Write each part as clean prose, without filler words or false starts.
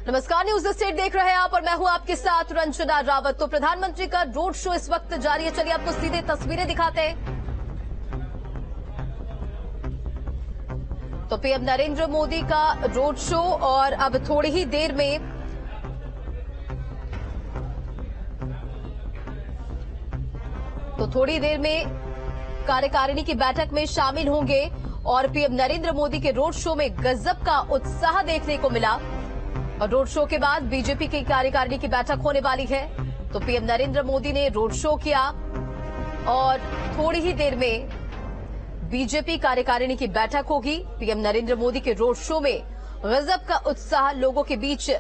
नमस्कार, news state देख रहे हैं आप और मैं हूं आपके साथ रंजना रावत। तो प्रधानमंत्री का रोड शो इस वक्त जारी है। चलिए आपको सीधे तस्वीरें दिखाते हैं। तो पीएम नरेंद्र मोदी का रोड शो और अब थोड़ी ही देर में कार्यकारिणी की बैठक में शामिल होंगे और पीएम नरेंद्र मोदी के रोड शो में गजब का उत्साह देखने को मिला। और रोड शो के बाद बीजेपी की कार्यकारिणी की बैठक होने वाली है। तो पीएम नरेंद्र मोदी ने रोड शो किया और थोड़ी ही देर में बीजेपी कार्यकारिणी की बैठक होगी। पीएम नरेंद्र मोदी के रोड शो में गजब का उत्साह लोगों के बीच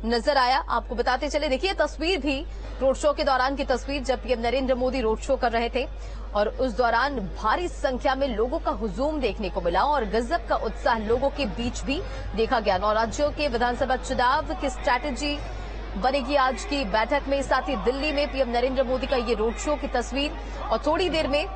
नजर आया। आपको बताते चले, देखिए तस्वीर भी रोड शो के दौरान की तस्वीर, जब PM Narendra Modi road show कर रहे थे और उस दौरान भारी संख्या में लोगों का हुजूम देखने को मिला और गजब का उत्साह लोगों के बीच भी देखा गया। 9 राज्यों के विधानसभा चुनाव की स्ट्रैटेजी बनेगी आज की बैठक में। साथ ही दिल्ली में पीएम नरेंद्र मोदी का ये रोड शो की तस्वीर और थोड़ी देर में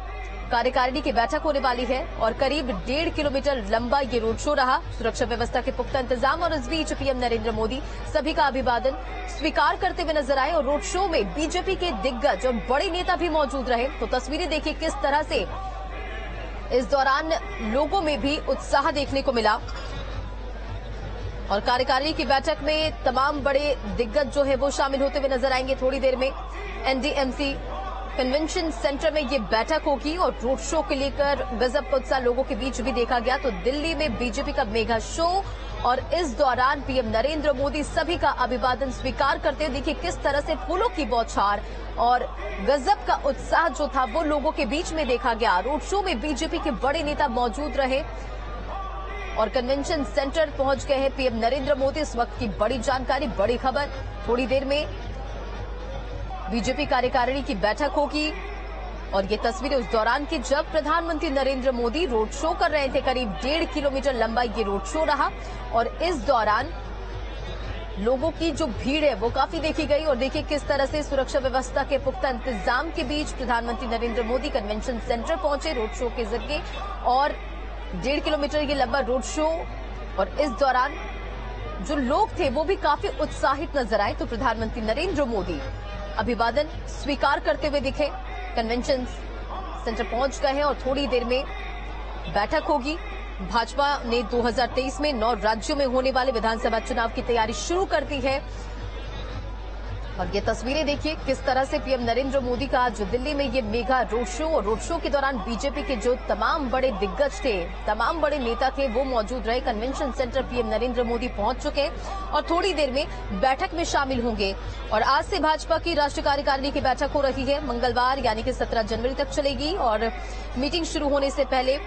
कार्यकारिणी की बैठक होने वाली है और करीब 1.5 किलोमीटर लंबा ये रोड शो रहा। सुरक्षा व्यवस्था के पुख्ता इंतजाम और इस बीच पीएम नरेंद्र मोदी सभी का अभिवादन स्वीकार करते हुए नजर आए और रोड शो में बीजेपी के दिग्गज और बड़े नेता भी मौजूद रहे। तो तस्वीरें देखिए किस तरह से इस दौरान लोगों में भी उत्साह देखने को मिला। और कार्यकारिणी की बैठक में तमाम बड़े दिग्गज जो है वो शामिल होते हुए नजर आएंगे। थोड़ी देर में एनडीएमसी कन्वेंशन सेंटर में ये बैठक होगी और रोड शो के लेकर गजब का उत्साह लोगों के बीच भी देखा गया। तो दिल्ली में बीजेपी का मेगा शो और इस दौरान पीएम नरेंद्र मोदी सभी का अभिवादन स्वीकार करते हुए देखिए किस तरह से फूलों की बौछार और गजब का उत्साह जो था वो लोगों के बीच में देखा गया। रोड शो में बीजेपी के बड़े नेता मौजूद रहे और कन्वेंशन सेंटर पहुंच गए हैं पीएम नरेंद्र मोदी। इस वक्त की बड़ी जानकारी, बड़ी खबर, थोड़ी देर में बीजेपी कार्यकारिणी की बैठक होगी और ये तस्वीरें उस दौरान की जब प्रधानमंत्री नरेंद्र मोदी रोड शो कर रहे थे। करीब 1.5 किलोमीटर लंबा ये रोड शो रहा और इस दौरान लोगों की जो भीड़ है वो काफी देखी गई। और देखिए किस तरह से सुरक्षा व्यवस्था के पुख्ता इंतजाम के बीच प्रधानमंत्री नरेंद्र मोदी कन्वेंशन सेंटर पहुंचे रोड शो के जरिए और 1.5 किलोमीटर ये लंबा रोड शो। और इस दौरान जो लोग थे वो भी काफी उत्साहित नजर आए। तो प्रधानमंत्री नरेंद्र मोदी अभिवादन स्वीकार करते हुए दिखे, कन्वेंशन सेंटर पहुंच गए हैं और थोड़ी देर में बैठक होगी। भाजपा ने 2023 में 9 राज्यों में होने वाले विधानसभा चुनाव की तैयारी शुरू कर दी है और ये तस्वीरें देखिए किस तरह से पीएम नरेंद्र मोदी का आज दिल्ली में ये मेगा रोड शो और रोड शो के दौरान बीजेपी के जो तमाम बड़े दिग्गज थे, तमाम बड़े नेता थे वो मौजूद रहे। Convention centre PM Narendra Modi पहुंच चुके हैं और थोड़ी देर में बैठक में शामिल होंगे। और आज से भाजपा की राष्ट्रीय कार्यकारिणी की बैठक हो रही है। मंगलवार यानी कि 17 जनवरी तक चलेगी और मीटिंग शुरू होने से पहले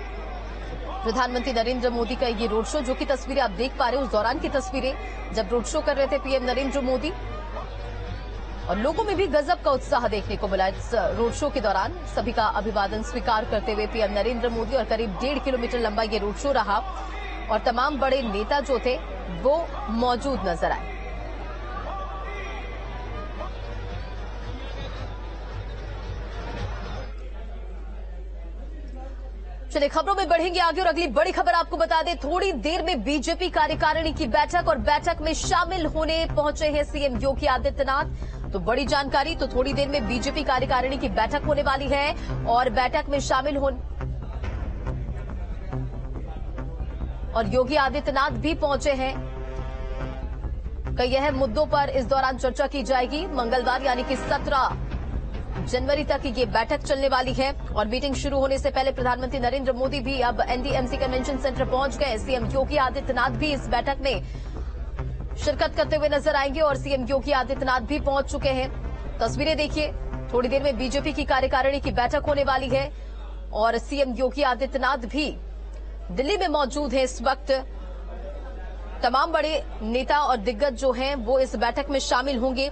प्रधानमंत्री नरेंद्र मोदी का ये रोड शो, जो की तस्वीरें आप देख पा रहे हैं उस दौरान की तस्वीरें जब रोड शो कर रहे थे पीएम नरेंद्र मोदी और लोगों में भी गजब का उत्साह देखने को मिला। इस रोड शो के दौरान सभी का अभिवादन स्वीकार करते हुए पीएम नरेंद्र मोदी और करीब 1.5 किलोमीटर लंबा ये रोड शो रहा और तमाम बड़े नेता जो थे वो मौजूद नजर आए। चलिए खबरों में बढ़ेंगे आगे और अगली बड़ी खबर आपको बता दें, थोड़ी देर में बीजेपी कार्यकारिणी की बैठक और बैठक में शामिल होने पहुंचे हैं सीएम योगी आदित्यनाथ। तो बड़ी जानकारी, तो थोड़ी देर में बीजेपी कार्यकारिणी की बैठक होने वाली है और बैठक में शामिल और योगी आदित्यनाथ भी पहुंचे हैं। कई अहम मुद्दों पर इस दौरान चर्चा की जाएगी। मंगलवार यानी कि 17 जनवरी तक ये बैठक चलने वाली है और मीटिंग शुरू होने से पहले प्रधानमंत्री नरेंद्र मोदी भी अब एनडीएमसी कन्वेंशन सेंटर पहुंच गए। सीएम योगी आदित्यनाथ भी इस बैठक में शिरकत करते हुए नजर आएंगे और सीएम योगी आदित्यनाथ भी पहुंच चुके हैं। तस्वीरें देखिए, थोड़ी देर में बीजेपी की कार्यकारिणी की बैठक होने वाली है और सीएम योगी आदित्यनाथ भी दिल्ली में मौजूद है इस वक्त। तमाम बड़े नेता और दिग्गज जो हैं वो इस बैठक में शामिल होंगे।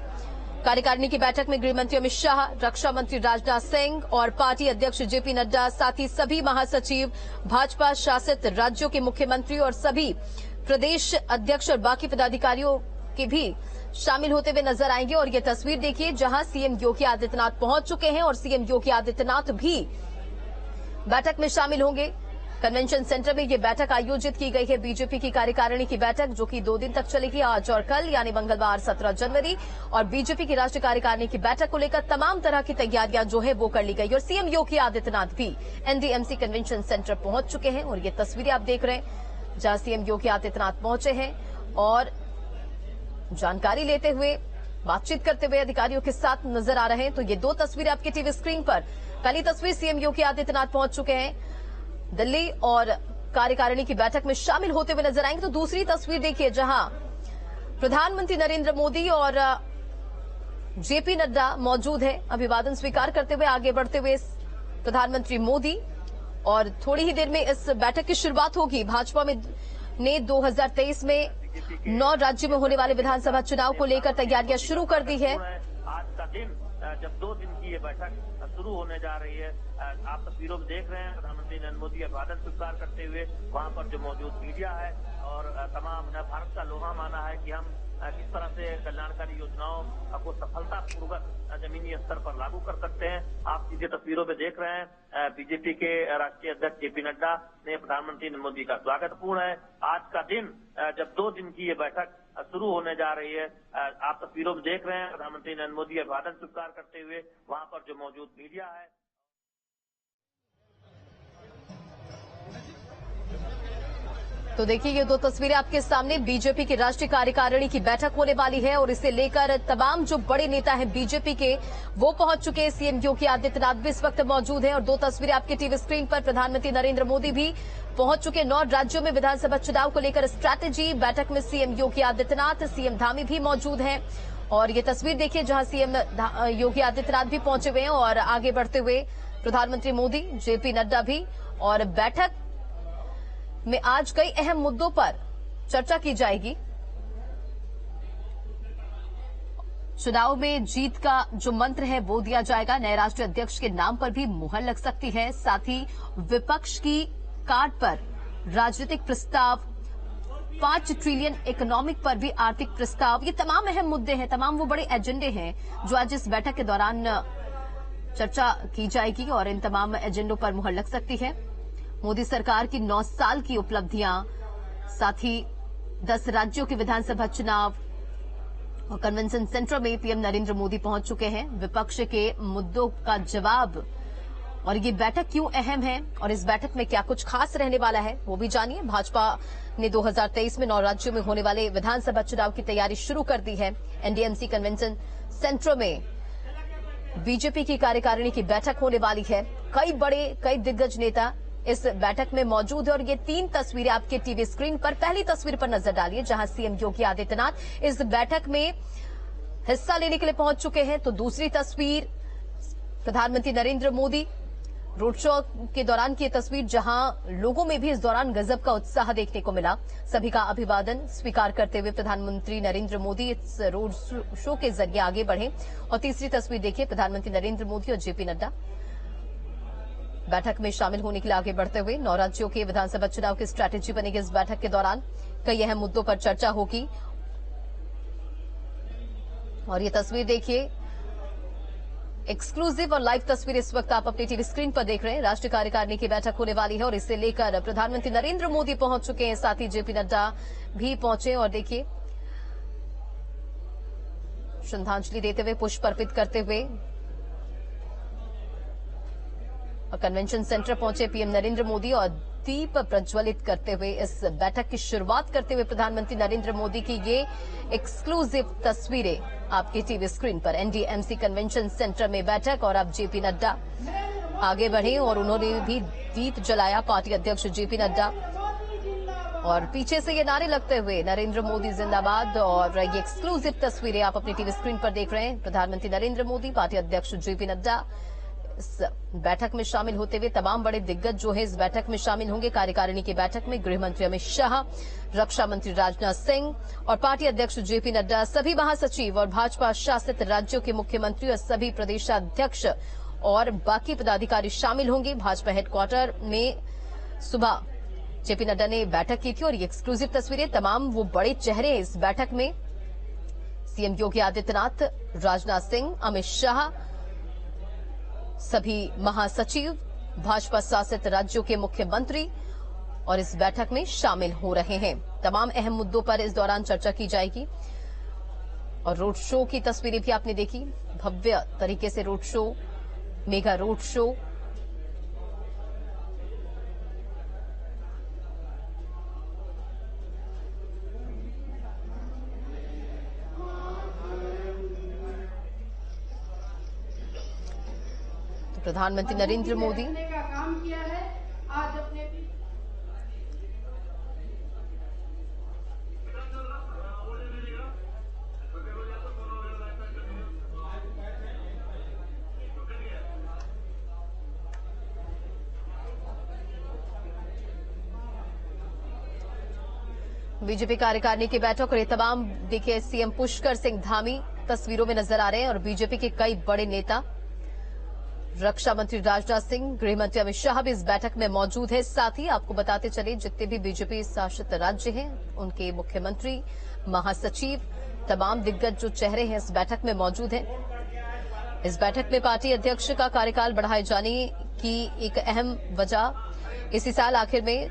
कार्यकारिणी की बैठक में गृहमंत्री अमित शाह, रक्षा मंत्री राजनाथ सिंह और पार्टी अध्यक्ष जेपी नड्डा, साथ ही सभी महासचिव, भाजपा शासित राज्यों के मुख्यमंत्री और सभी प्रदेश अध्यक्ष और बाकी पदाधिकारियों के भी शामिल होते हुए नजर आएंगे। और ये तस्वीर देखिए जहां सीएम योगी आदित्यनाथ पहुंच चुके हैं और सीएम योगी आदित्यनाथ भी बैठक में शामिल होंगे। कन्वेंशन सेंटर में ये बैठक आयोजित की गई है। बीजेपी की कार्यकारिणी की बैठक जो कि 2 दिन तक चलेगी, आज और कल यानी मंगलवार 17 जनवरी। और बीजेपी की राष्ट्रीय कार्यकारिणी की बैठक को लेकर तमाम तरह की तैयारियां जो है वो कर ली गई। और सीएम योगी आदित्यनाथ भी एनडीएमसी कन्वेंशन सेंटर पहुंच चुके हैं और ये तस्वीरें आप देख रहे हैं जहां सीएम योगी आदित्यनाथ पहुंचे हैं और जानकारी लेते हुए, बातचीत करते हुए अधिकारियों के साथ नजर आ रहे हैं। तो ये 2 तस्वीरें आपके टीवी स्क्रीन पर। पहली तस्वीर सीएम योगी आदित्यनाथ पहुंच चुके हैं दिल्ली और कार्यकारिणी की बैठक में शामिल होते हुए नजर आएंगे। तो दूसरी तस्वीर देखिए जहां प्रधानमंत्री नरेंद्र मोदी और जेपी नड्डा मौजूद है। अभिवादन स्वीकार करते हुए आगे बढ़ते हुए प्रधानमंत्री मोदी, और थोड़ी ही देर में इस बैठक की शुरुआत होगी। भाजपा ने 2023 में 9 राज्यों में होने वाले विधानसभा चुनाव को लेकर तैयारियां शुरू कर दी है। आज का दिन जब 2 दिन की ये बैठक शुरू होने जा रही है, आप तस्वीरों में देख रहे हैं प्रधानमंत्री नरेंद्र मोदी अभिवादन स्वीकार करते हुए वहां पर जो मौजूद मीडिया है और तमाम भारत का लोहा माना है कि हम किस तरह से कल्याणकारी योजनाओं को सफलतापूर्वक जमीनी स्तर पर लागू कर सकते हैं। आप सीधे तस्वीरों में देख रहे हैं बीजेपी के राष्ट्रीय अध्यक्ष जेपी नड्डा ने प्रधानमंत्री नरेंद्र मोदी का स्वागत पूर्ण है। आज का दिन जब 2 दिन की ये बैठक शुरू होने जा रही है, आप तस्वीरों में देख रहे हैं प्रधानमंत्री नरेंद्र मोदी अभिवादन स्वीकार करते हुए वहां पर जो मौजूद मीडिया है। तो देखिए ये 2 तस्वीरें आपके सामने। बीजेपी की राष्ट्रीय कार्यकारिणी की बैठक होने वाली है और इसे लेकर तमाम जो बड़े नेता हैं बीजेपी के वो पहुंच चुके हैं। सीएम योगी आदित्यनाथ भी इस वक्त मौजूद हैं और 2 तस्वीरें आपके टीवी स्क्रीन पर। प्रधानमंत्री नरेंद्र मोदी भी पहुंच चुके। 9 राज्यों में विधानसभा चुनाव को लेकर स्ट्रैटेजी बैठक में सीएम योगी आदित्यनाथ, सीएम धामी भी मौजूद हैं। और ये तस्वीर देखिए जहां सीएम योगी आदित्यनाथ भी पहुंचे हुए हैं और आगे बढ़ते हुए प्रधानमंत्री मोदी, जेपी नड्डा भी। और बैठक में आज कई अहम मुद्दों पर चर्चा की जाएगी। चुनाव में जीत का जो मंत्र है वो दिया जाएगा। नए राष्ट्रीय अध्यक्ष के नाम पर भी मुहर लग सकती है। साथ ही विपक्ष की कार्ड पर राजनीतिक प्रस्ताव, 5 ट्रिलियन इकोनॉमिक पर भी आर्थिक प्रस्ताव, ये तमाम अहम मुद्दे हैं, तमाम वो बड़े एजेंडे हैं जो आज इस बैठक के दौरान चर्चा की जाएगी और इन तमाम एजेंडों पर मुहर लग सकती है। मोदी सरकार की 9 साल की उपलब्धियां, साथ ही 10 राज्यों के विधानसभा चुनाव और कन्वेंशन सेंटर में पीएम नरेंद्र मोदी पहुंच चुके हैं। विपक्ष के मुद्दों का जवाब और ये बैठक क्यों अहम है और इस बैठक में क्या कुछ खास रहने वाला है वो भी जानिए। भाजपा ने 2023 में 9 राज्यों में होने वाले विधानसभा चुनाव की तैयारी शुरू कर दी है। एनडीएमसी कन्वेंशन सेंटर में बीजेपी की कार्यकारिणी की बैठक होने वाली है। कई दिग्गज नेता इस बैठक में मौजूद है और ये 3 तस्वीरें आपके टीवी स्क्रीन पर। पहली तस्वीर पर नजर डालिए जहां सीएम योगी आदित्यनाथ इस बैठक में हिस्सा लेने के लिए पहुंच चुके हैं। तो दूसरी तस्वीर प्रधानमंत्री नरेंद्र मोदी रोड शो के दौरान की तस्वीर जहां लोगों में भी इस दौरान गजब का उत्साह देखने को मिला। सभी का अभिवादन स्वीकार करते हुए प्रधानमंत्री नरेंद्र मोदी इस रोड शो के जरिए आगे बढ़े। और तीसरी तस्वीर देखिए प्रधानमंत्री नरेंद्र मोदी और जेपी नड्डा बैठक में शामिल होने के लिए आगे बढ़ते हुए। 9 राज्यों के विधानसभा चुनाव की स्ट्रैटेजी बनेगी। इस बैठक के दौरान कई अहम मुद्दों पर चर्चा होगी। और ये तस्वीर देखिए, एक्सक्लूसिव और लाइव तस्वीर इस वक्त आप अपनी टीवी स्क्रीन पर देख रहे हैं। राष्ट्रीय कार्यकारिणी की बैठक होने वाली है और इसे लेकर प्रधानमंत्री नरेंद्र मोदी पहुंच चुके हैं, साथ ही जेपी नड्डा भी पहुंचे और देखिए श्रद्धांजलि देते हुए, पुष्प अर्पित करते हुए और कन्वेंशन सेंटर पहुंचे पीएम नरेंद्र मोदी और दीप प्रज्वलित करते हुए इस बैठक की शुरुआत करते हुए प्रधानमंत्री नरेंद्र मोदी की ये एक्सक्लूसिव तस्वीरें आपकी टीवी स्क्रीन पर। एनडीएमसी कन्वेंशन सेंटर में बैठक और अब जेपी नड्डा आगे बढ़े और उन्होंने भी दीप जलाया, पार्टी अध्यक्ष जेपी नड्डा। और पीछे से ये नारे लगते हुए नरेंद्र मोदी जिंदाबाद। और ये एक्सक्लूसिव तस्वीरें आप अपनी टीवी स्क्रीन पर देख रहे हैं। प्रधानमंत्री नरेंद्र मोदी, पार्टी अध्यक्ष जेपी नड्डा इस बैठक में शामिल होते हुए। तमाम बड़े दिग्गज जो है इस बैठक में शामिल होंगे। कार्यकारिणी की बैठक में गृह मंत्री अमित शाह, रक्षा मंत्री राजनाथ सिंह और पार्टी अध्यक्ष जेपी नड्डा, सभी महासचिव और भाजपा शासित राज्यों के मुख्यमंत्री और सभी प्रदेशाध्यक्ष और बाकी पदाधिकारी शामिल होंगे। भाजपा हेडक्वार्टर में सुबह जेपी नड्डा ने बैठक की थी और ये एक्सक्लूसिव तस्वीरें, तमाम वो बड़े चेहरे इस बैठक में। सीएम योगी आदित्यनाथ, राजनाथ सिंह, अमित शाह, सभी महासचिव, भाजपा शासित राज्यों के मुख्यमंत्री और इस बैठक में शामिल हो रहे हैं। तमाम अहम मुद्दों पर इस दौरान चर्चा की जाएगी और रोड शो की तस्वीरें भी आपने देखी। भव्य तरीके से road show, mega road show. तो प्रधानमंत्री नरेंद्र मोदी का काम किया है आज अपने बीजेपी कार्यकारिणी की बैठक और ये तमाम देखिए सीएम पुष्कर सिंह धामी तस्वीरों में नजर आ रहे हैं और बीजेपी के कई बड़े नेता, रक्षा मंत्री राजनाथ सिंह, गृह मंत्री अमित शाह भी इस बैठक में मौजूद है। साथ ही आपको बताते चले जितने भी बीजेपी शासित राज्य हैं उनके मुख्यमंत्री, महासचिव, तमाम दिग्गज जो चेहरे हैं इस बैठक में मौजूद हैं। इस बैठक में पार्टी अध्यक्ष का कार्यकाल बढ़ाए जाने की एक अहम वजह इसी साल आखिर में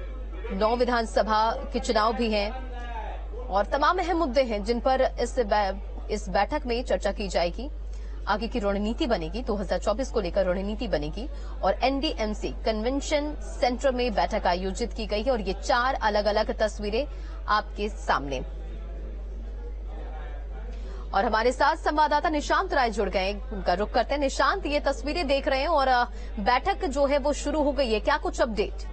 9 विधानसभा के चुनाव भी हैं और तमाम अहम मुद्दे हैं जिन पर इस बैठक में चर्चा की जाएगी। आगे की रणनीति बनेगी, 2024 को लेकर रणनीति बनेगी और एनडीएमसी कन्वेंशन सेंटर में बैठक आयोजित की गई है और ये 4 अलग अलग तस्वीरें आपके सामने। और हमारे साथ संवाददाता निशांत राय जुड़ गए, उनका रुख करते हैं। निशांत, ये तस्वीरें देख रहे हैं और बैठक जो है वो शुरू हो गई है, क्या कुछ अपडेट?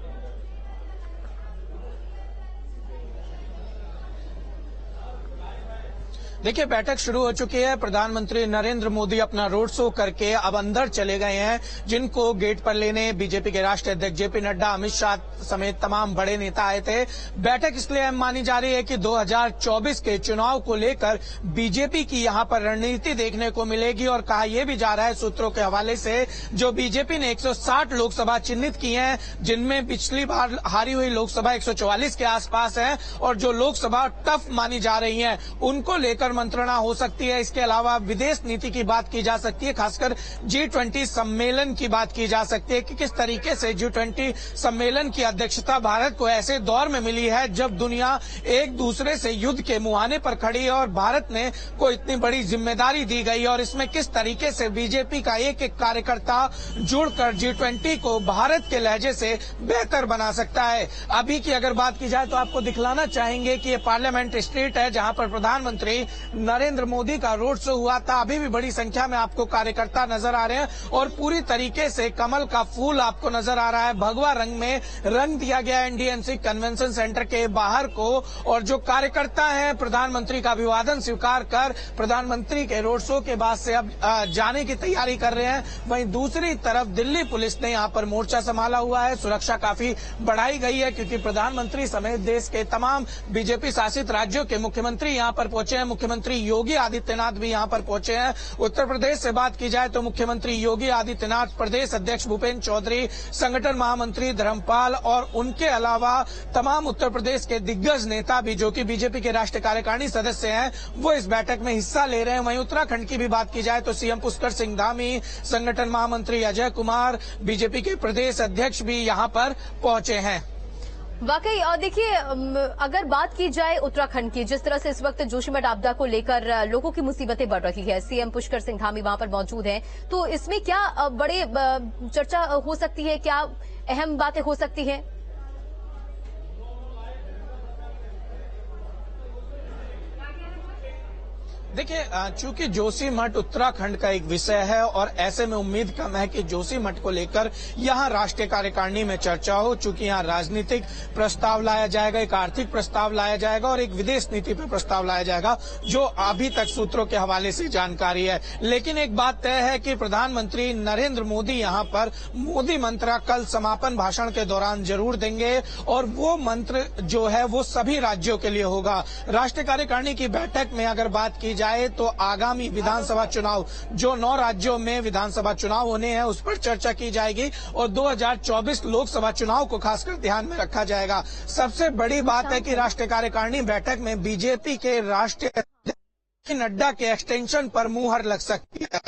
देखिए, बैठक शुरू हो चुकी है। प्रधानमंत्री नरेंद्र मोदी अपना रोड शो करके अब अंदर चले गए हैं, जिनको गेट पर लेने बीजेपी के राष्ट्रीय अध्यक्ष जेपी नड्डा, अमित शाह समेत तमाम बड़े नेता आए थे। बैठक इसलिए अहम मानी जा रही है कि 2024 के चुनाव को लेकर बीजेपी की यहां पर रणनीति देखने को मिलेगी और कहा यह भी जा रहा है सूत्रों के हवाले से, जो बीजेपी ने 160 लोकसभा चिन्हित की हैं, जिनमें पिछली बार हारी हुई लोकसभा 144 के आसपास है और जो लोकसभा टफ मानी जा रही है उनको लेकर मंत्रणा हो सकती है। इसके अलावा विदेश नीति की बात की जा सकती है, खासकर G20 सम्मेलन की बात की जा सकती है कि किस तरीके से G20 सम्मेलन की अध्यक्षता भारत को ऐसे दौर में मिली है जब दुनिया एक दूसरे से युद्ध के मुहाने पर खड़ी है और भारत ने को इतनी बड़ी जिम्मेदारी दी गई और इसमें किस तरीके से बीजेपी का एक एक कार्यकर्ता जुड़कर G20 को भारत के लहजे से बेहतर बना सकता है। अभी की अगर बात की जाए तो आपको दिखलाना चाहेंगे कि ये पार्लियामेंट स्ट्रीट है जहां पर प्रधानमंत्री नरेंद्र मोदी का रोड शो हुआ था। अभी भी बड़ी संख्या में आपको कार्यकर्ता नजर आ रहे हैं और पूरी तरीके से कमल का फूल आपको नजर आ रहा है। भगवा रंग में रंग दिया गया एनडीएमसी कन्वेंशन सेंटर के बाहर को और जो कार्यकर्ता हैं प्रधानमंत्री का अभिवादन स्वीकार कर प्रधानमंत्री के रोड शो के बाद से अब जाने की तैयारी कर रहे हैं। वहीं दूसरी तरफ दिल्ली पुलिस ने यहाँ पर मोर्चा संभाला हुआ है, सुरक्षा काफी बढ़ाई गई है क्योंकि प्रधानमंत्री समेत देश के तमाम बीजेपी शासित राज्यों के मुख्यमंत्री यहाँ पर पहुंचे हैं। मुख्यमंत्री योगी आदित्यनाथ भी यहां पर पहुंचे हैं। उत्तर प्रदेश से बात की जाए तो मुख्यमंत्री योगी आदित्यनाथ, प्रदेश अध्यक्ष भूपेंद्र चौधरी, संगठन महामंत्री धर्मपाल और उनके अलावा तमाम उत्तर प्रदेश के दिग्गज नेता भी जो कि बीजेपी के राष्ट्रीय कार्यकारिणी सदस्य हैं वो इस बैठक में हिस्सा ले रहे हैं। वहीं उत्तराखंड की भी बात की जाए तो सीएम पुष्कर सिंह धामी, संगठन महामंत्री अजय कुमार, बीजेपी के प्रदेश अध्यक्ष भी यहां पर पहुंचे हैं। वाकई और देखिए, अगर बात की जाए उत्तराखंड की, जिस तरह से इस वक्त जोशीमठ आपदा को लेकर लोगों की मुसीबतें बढ़ रही है, सीएम पुष्कर सिंह धामी वहां पर मौजूद हैं, तो इसमें क्या बड़े चर्चा हो सकती है, क्या अहम बातें हो सकती हैं? देखिए, चूंकि जोशीमठ उत्तराखंड का एक विषय है और ऐसे में उम्मीद कम है कि जोशीमठ को लेकर यहां राष्ट्रीय कार्यकारिणी में चर्चा हो, चूंकि यहां राजनीतिक प्रस्ताव लाया जाएगा, एक आर्थिक प्रस्ताव लाया जाएगा और एक विदेश नीति पर प्रस्ताव लाया जाएगा, जो अभी तक सूत्रों के हवाले से जानकारी है। लेकिन एक बात तय है कि प्रधानमंत्री नरेंद्र मोदी यहां पर मोदी मंत्र कल समापन भाषण के दौरान जरूर देंगे और वो मंत्र जो है वो सभी राज्यों के लिए होगा। राष्ट्रीय कार्यकारिणी की बैठक में अगर बात की जाए तो आगामी विधानसभा चुनाव, जो 9 राज्यों में विधानसभा चुनाव होने हैं, उस पर चर्चा की जाएगी और 2024 लोकसभा चुनाव को खासकर ध्यान में रखा जाएगा। सबसे बड़ी बात है कि राष्ट्रीय कार्यकारिणी बैठक में बीजेपी के राष्ट्रीय अध्यक्ष नड्डा के एक्सटेंशन पर मुहर लग सकती है।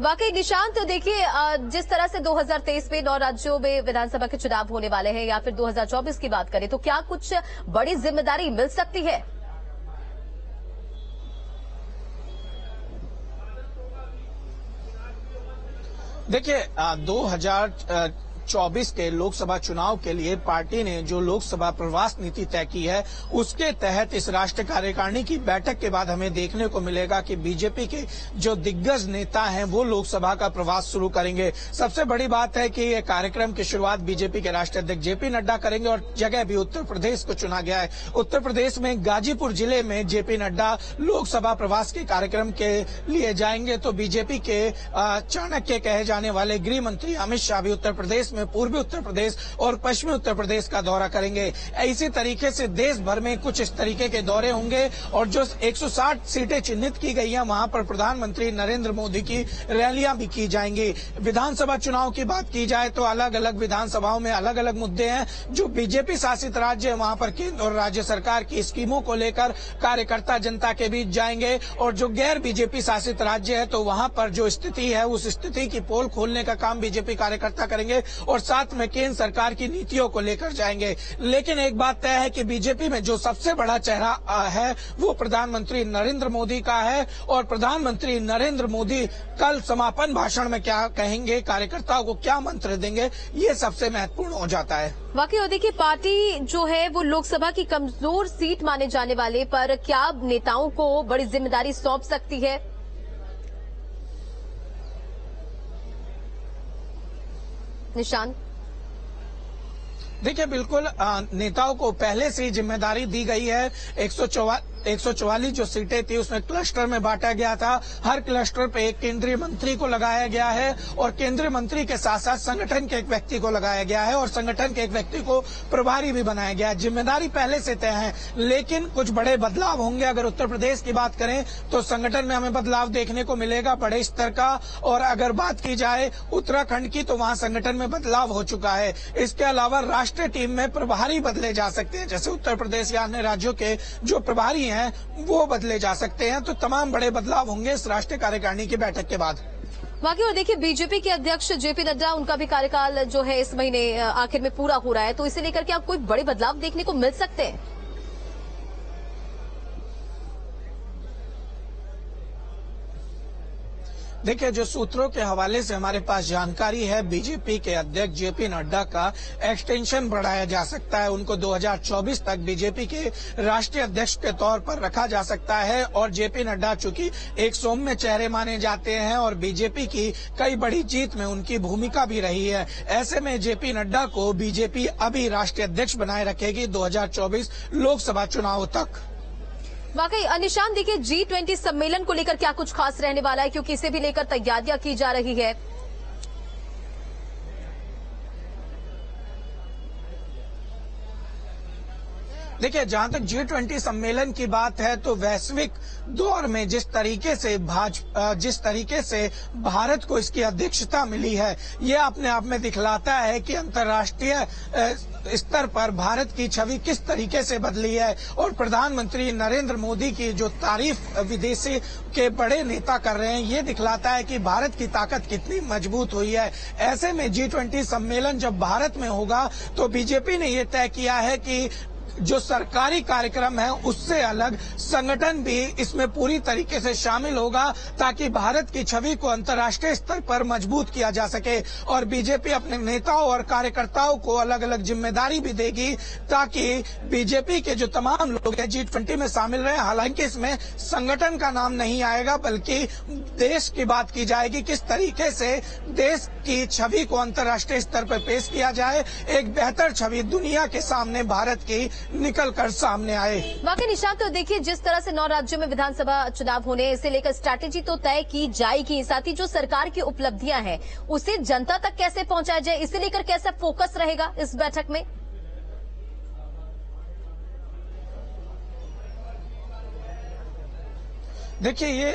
वाकई निशांत, देखिए जिस तरह से 2023 में 9 राज्यों में विधानसभा के चुनाव होने वाले हैं या फिर 2024 की बात करें तो क्या कुछ बड़ी जिम्मेदारी मिल सकती है? देखिए 2024 के लोकसभा चुनाव के लिए पार्टी ने जो लोकसभा प्रवास नीति तय की है उसके तहत इस राष्ट्रीय कार्यकारिणी की बैठक के बाद हमें देखने को मिलेगा कि बीजेपी के जो दिग्गज नेता हैं वो लोकसभा का प्रवास शुरू करेंगे। सबसे बड़ी बात है कि ये कार्यक्रम की शुरुआत बीजेपी के राष्ट्रीय अध्यक्ष जेपी नड्डा करेंगे और जगह भी उत्तर प्रदेश को चुना गया है। उत्तर प्रदेश में गाजीपुर जिले में जेपी नड्डा लोकसभा प्रवास के कार्यक्रम के लिए जाएंगे तो बीजेपी के चाणक्य कहे जाने वाले गृह मंत्री अमित शाह भी उत्तर प्रदेश में पूर्वी उत्तर प्रदेश और पश्चिमी उत्तर प्रदेश का दौरा करेंगे। इसी तरीके से देश भर में कुछ इस तरीके के दौरे होंगे और जो 160 सीटें चिन्हित की गई हैं वहां पर प्रधानमंत्री नरेंद्र मोदी की रैलियां भी की जाएंगी। विधानसभा चुनाव की बात की जाए तो अलग अलग विधानसभाओं में अलग अलग मुद्दे हैं। जो बीजेपी शासित राज्य है वहां पर केंद्र और राज्य सरकार की स्कीमों को लेकर कार्यकर्ता जनता के बीच जाएंगे और जो गैर बीजेपी शासित राज्य है तो वहां पर जो स्थिति है उस स्थिति की पोल खोलने का काम बीजेपी कार्यकर्ता करेंगे और साथ में केंद्र सरकार की नीतियों को लेकर जाएंगे। लेकिन एक बात तय है कि बीजेपी में जो सबसे बड़ा चेहरा है वो प्रधानमंत्री नरेंद्र मोदी का है और प्रधानमंत्री नरेंद्र मोदी कल समापन भाषण में क्या कहेंगे, कार्यकर्ताओं को क्या मंत्र देंगे, ये सबसे महत्वपूर्ण हो जाता है। वाकई देखिए पार्टी जो है वो लोकसभा की कमजोर सीट माने जाने वाले पर क्या नेताओं को बड़ी जिम्मेदारी सौंप सकती है? निशांत, देखिए बिल्कुल नेताओं को पहले से ही जिम्मेदारी दी गई है। 144 जो सीटें थी उसमें क्लस्टर में बांटा गया था। हर क्लस्टर पे एक केंद्रीय मंत्री को लगाया गया है और केंद्रीय मंत्री के साथ साथ संगठन के एक व्यक्ति को लगाया गया है और संगठन के एक व्यक्ति को प्रभारी भी बनाया गया है। जिम्मेदारी पहले से तय है लेकिन कुछ बड़े बदलाव होंगे। अगर उत्तर प्रदेश की बात करें तो संगठन में हमें बदलाव देखने को मिलेगा बड़े स्तर का, और अगर बात की जाए उत्तराखंड की तो वहां संगठन में बदलाव हो चुका है। इसके अलावा राष्ट्रीय टीम में प्रभारी बदले जा सकते हैं, जैसे उत्तर प्रदेश या अन्य राज्यों के जो प्रभारी हैं वो बदले जा सकते हैं। तो तमाम बड़े बदलाव होंगे इस राष्ट्रीय कार्यकारिणी की बैठक के बाद। बाकी और देखिए बीजेपी के अध्यक्ष जेपी नड्डा, उनका भी कार्यकाल जो है इस महीने आखिर में पूरा हो रहा है, तो इसे लेकर के आप कोई बड़े बदलाव देखने को मिल सकते हैं? देखिए जो सूत्रों के हवाले से हमारे पास जानकारी है, बीजेपी के अध्यक्ष जेपी नड्डा का एक्सटेंशन बढ़ाया जा सकता है। उनको 2024 तक बीजेपी के राष्ट्रीय अध्यक्ष के तौर पर रखा जा सकता है और जेपी नड्डा चूंकि एक सौम्य चेहरे माने जाते हैं और बीजेपी की कई बड़ी जीत में उनकी भूमिका भी रही है, ऐसे में जेपी नड्डा को बीजेपी अभी राष्ट्रीय अध्यक्ष बनाए रखेगी 2024 लोकसभा चुनाव तक। वाकई निशांत, देखिए G20 सम्मेलन को लेकर क्या कुछ खास रहने वाला है, क्योंकि इसे भी लेकर तैयारियां की जा रही है। देखिए जहां तक G20 सम्मेलन की बात है तो वैश्विक दौर में जिस तरीके से भारत को इसकी अध्यक्षता मिली है, ये अपने आप में दिखलाता है कि अंतर्राष्ट्रीय स्तर पर भारत की छवि किस तरीके से बदली है और प्रधानमंत्री नरेंद्र मोदी की जो तारीफ विदेशी के बड़े नेता कर रहे हैं, ये दिखलाता है कि भारत की ताकत कितनी मजबूत हुई है। ऐसे में G20 सम्मेलन जब भारत में होगा तो बीजेपी ने ये तय किया है कि जो सरकारी कार्यक्रम है उससे अलग संगठन भी इसमें पूरी तरीके से शामिल होगा ताकि भारत की छवि को अंतर्राष्ट्रीय स्तर पर मजबूत किया जा सके। और बीजेपी अपने नेताओं और कार्यकर्ताओं को अलग अलग जिम्मेदारी भी देगी ताकि बीजेपी के जो तमाम लोग हैं G20 में शामिल रहे। हालांकि इसमें संगठन का नाम नहीं आएगा बल्कि देश की बात की जाएगी, किस तरीके से देश की छवि को अंतर्राष्ट्रीय स्तर पर पेश किया जाए, एक बेहतर छवि दुनिया के सामने भारत की निकल कर सामने आए। वाकई निशांत, तो देखिए जिस तरह से 9 राज्यों में विधानसभा चुनाव होने, इसे लेकर स्ट्रैटेजी तो तय की जाएगी, साथ ही जो सरकार की उपलब्धियां हैं उसे जनता तक कैसे पहुंचाया जाए, इसे लेकर कैसा फोकस रहेगा इस बैठक में? देखिए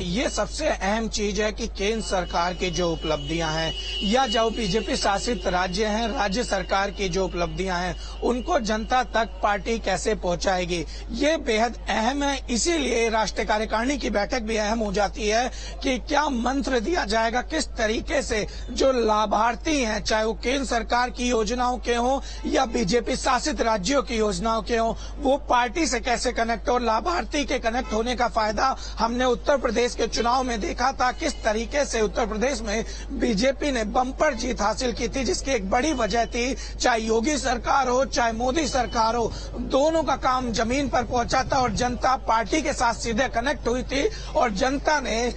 ये सबसे अहम चीज है कि केंद्र सरकार की जो उपलब्धियां हैं या जो बीजेपी शासित राज्य हैं, राज्य सरकार की जो उपलब्धियां हैं उनको जनता तक पार्टी कैसे पहुंचाएगी, ये बेहद अहम है। इसीलिए राष्ट्रीय कार्यकारिणी की बैठक भी अहम हो जाती है कि क्या मंत्र दिया जाएगा, किस तरीके से जो लाभार्थी हैं, चाहे वो केंद्र सरकार की योजनाओं के हों या बीजेपी शासित राज्यों की योजनाओं के हों, वो पार्टी से कैसे कनेक्ट हो। लाभार्थी के कनेक्ट होने का फायदा हमने उत्तर प्रदेश के चुनाव में देखा था, किस तरीके से उत्तर प्रदेश में बीजेपी ने बम्पर जीत हासिल की थी, जिसकी एक बड़ी वजह थी, चाहे योगी सरकार हो चाहे मोदी सरकार हो, दोनों का काम जमीन पर पहुंचा था और जनता पार्टी के साथ सीधे कनेक्ट हुई थी और जनता ने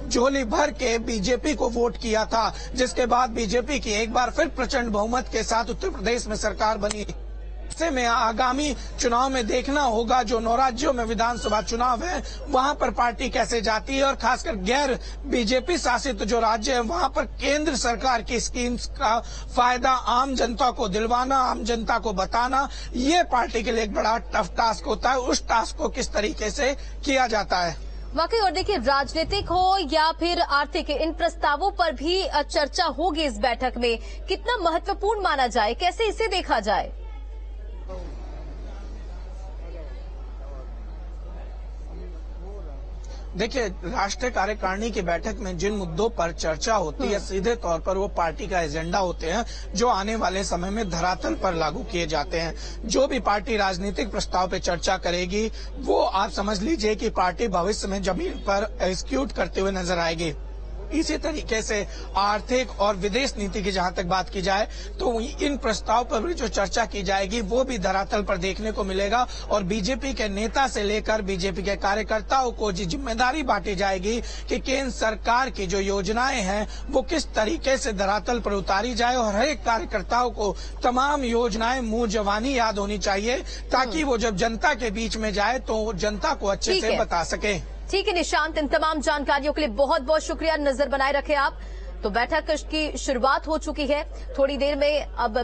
झोली भर के बीजेपी को वोट किया था, जिसके बाद बीजेपी की एक बार फिर प्रचंड बहुमत के साथ उत्तर प्रदेश में सरकार बनी। ऐसे में आगामी चुनाव में देखना होगा, जो 9 राज्यों में विधानसभा चुनाव है वहां पर पार्टी कैसे जाती है और खासकर गैर बीजेपी शासित जो राज्य है वहां पर केंद्र सरकार की स्कीम्स का फायदा आम जनता को दिलवाना, आम जनता को बताना, ये पार्टी के लिए एक बड़ा टफ टास्क होता है। उस टास्क को किस तरीके से किया जाता है। वाकई, और देखिए राजनीतिक हो या फिर आर्थिक, इन प्रस्तावों पर भी चर्चा होगी इस बैठक में। कितना महत्वपूर्ण माना जाए, कैसे इसे देखा जाए? देखिए, राष्ट्रीय कार्यकारिणी की बैठक में जिन मुद्दों पर चर्चा होती है सीधे तौर पर वो पार्टी का एजेंडा होते हैं जो आने वाले समय में धरातल पर लागू किए जाते हैं। जो भी पार्टी राजनीतिक प्रस्ताव पे चर्चा करेगी वो आप समझ लीजिए कि पार्टी भविष्य में जमीन पर एग्जीक्यूट करते हुए नजर आएगी। इसी तरीके से आर्थिक और विदेश नीति की जहां तक बात की जाए तो इन प्रस्ताव पर भी जो चर्चा की जाएगी वो भी धरातल पर देखने को मिलेगा और बीजेपी के नेता से लेकर बीजेपी के कार्यकर्ताओं को जिम्मेदारी बांटी जाएगी कि केंद्र सरकार की जो योजनाएं हैं वो किस तरीके से धरातल पर उतारी जाए और हर एक कार्यकर्ताओं को तमाम योजनाएं मुंह जवानी याद होनी चाहिए ताकि वो जब जनता के बीच में जाए तो जनता को अच्छे से बता सके। ठीक है निशांत, इन तमाम जानकारियों के लिए बहुत बहुत शुक्रिया। नजर बनाए रखें आप। तो बैठक की शुरुआत हो चुकी है, थोड़ी देर में अब